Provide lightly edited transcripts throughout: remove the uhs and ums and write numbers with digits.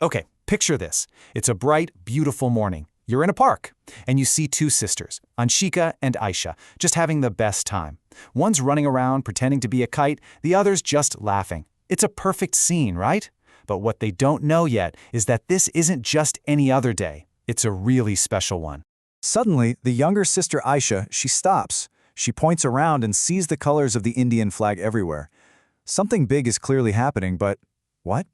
Okay, picture this. It's a bright, beautiful morning. You're in a park, and you see two sisters, Anshika and Aisha, just having the best time. One's running around pretending to be a kite, the other's just laughing. It's a perfect scene, right? But what they don't know yet is that this isn't just any other day. It's a really special one. Suddenly, the younger sister Aisha, she stops. She points around and sees the colors of the Indian flag everywhere. Something big is clearly happening, but what?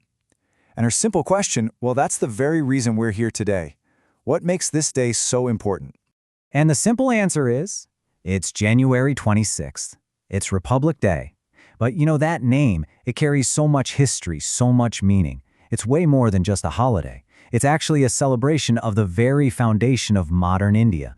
And her simple question, well, that's the very reason we're here today. What makes this day so important? And the simple answer is, it's January 26th. It's Republic Day. But you know, that name, it carries so much history, so much meaning. It's way more than just a holiday. It's actually a celebration of the very foundation of modern India.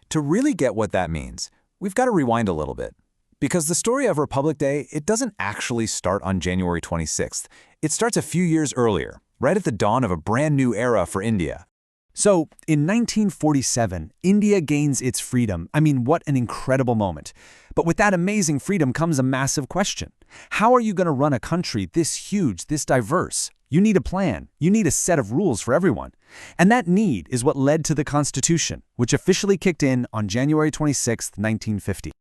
To really get what that means, we've got to rewind a little bit. Because the story of Republic Day, it doesn't actually start on January 26th. It starts a few years earlier, right at the dawn of a brand new era for India. So, in 1947, India gains its freedom. I mean, what an incredible moment. But with that amazing freedom comes a massive question. How are you going to run a country this huge, this diverse? You need a plan. You need a set of rules for everyone. And that need is what led to the Constitution, which officially kicked in on January 26, 1950.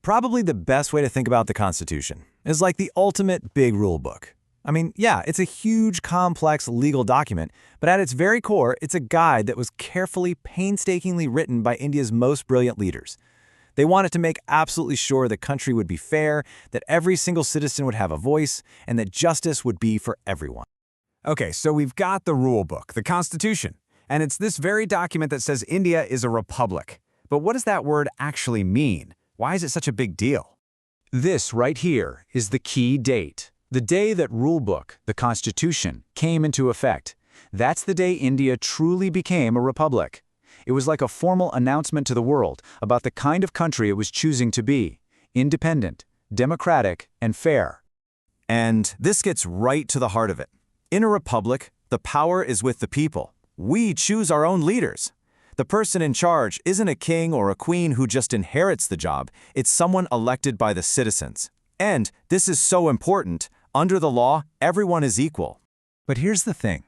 Probably the best way to think about the Constitution is like the ultimate big rule book. I mean, yeah, it's a huge, complex legal document, but at its very core, it's a guide that was carefully, painstakingly written by India's most brilliant leaders. They wanted to make absolutely sure the country would be fair, that every single citizen would have a voice, and that justice would be for everyone. Okay, so we've got the rule book, the Constitution, and it's this very document that says India is a republic. But what does that word actually mean? Why is it such a big deal? This right here is the key date. The day that rulebook, the Constitution, came into effect. That's the day India truly became a republic. It was like a formal announcement to the world about the kind of country it was choosing to be: independent, democratic, and fair. And this gets right to the heart of it. In a republic, the power is with the people. We choose our own leaders. The person in charge isn't a king or a queen who just inherits the job. It's someone elected by the citizens. And this is so important. Under the law, everyone is equal. But here's the thing.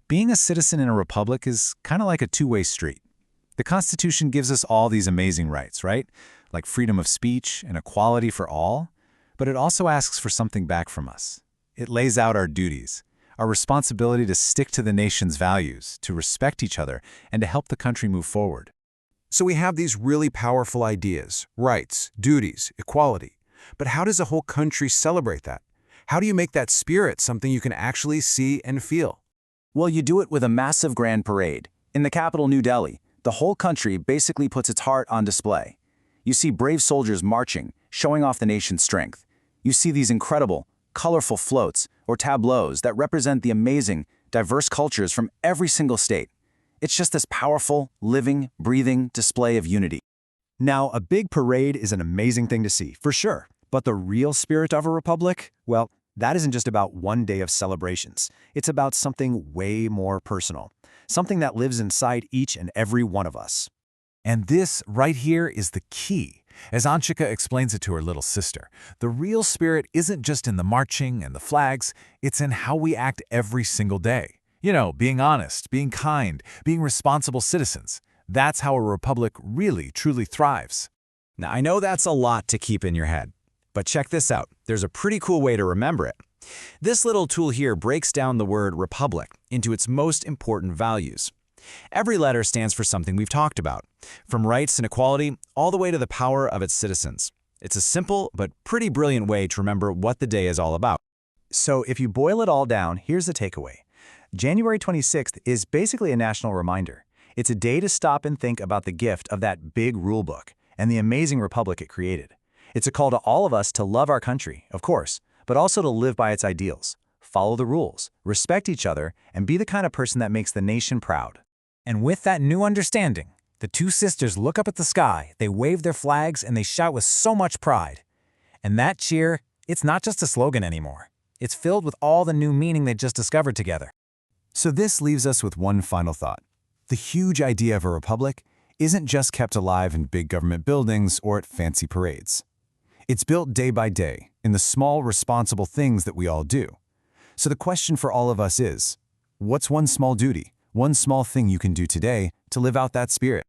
Being a citizen in a republic is kind of like a two-way street. The Constitution gives us all these amazing rights, right? Like freedom of speech and equality for all. But it also asks for something back from us. It lays out our duties, our responsibility to stick to the nation's values, to respect each other, and to help the country move forward. So we have these really powerful ideas: rights, duties, equality. But how does a whole country celebrate that? How do you make that spirit something you can actually see and feel? Well, you do it with a massive grand parade. In the capital, New Delhi, the whole country basically puts its heart on display. You see brave soldiers marching, showing off the nation's strength. You see these incredible, colorful floats or tableaus that represent the amazing, diverse cultures from every single state. It's just this powerful, living, breathing display of unity. Now, a big parade is an amazing thing to see, for sure. But the real spirit of a republic, well, that isn't just about one day of celebrations. It's about something way more personal, something that lives inside each and every one of us. And this right here is the key. As Anshika explains it to her little sister, the real spirit isn't just in the marching and the flags, it's in how we act every single day. You know, being honest, being kind, being responsible citizens. That's how a republic really, truly thrives. Now, I know that's a lot to keep in your head, but check this out. There's a pretty cool way to remember it. This little tool here breaks down the word republic into its most important values. Every letter stands for something we've talked about, from rights and equality all the way to the power of its citizens. It's a simple but pretty brilliant way to remember what the day is all about. So if you boil it all down, here's the takeaway. January 26th is basically a national reminder. It's a day to stop and think about the gift of that big rule book and the amazing republic it created. It's a call to all of us to love our country, of course, but also to live by its ideals, follow the rules, respect each other, and be the kind of person that makes the nation proud. And with that new understanding, the two sisters look up at the sky, they wave their flags, and they shout with so much pride. And that cheer, it's not just a slogan anymore. It's filled with all the new meaning they just discovered together. So this leaves us with one final thought. The huge idea of a republic isn't just kept alive in big government buildings or at fancy parades. It's built day by day in the small, responsible things that we all do. So the question for all of us is, What's one small duty, one small thing you can do today to live out that spirit?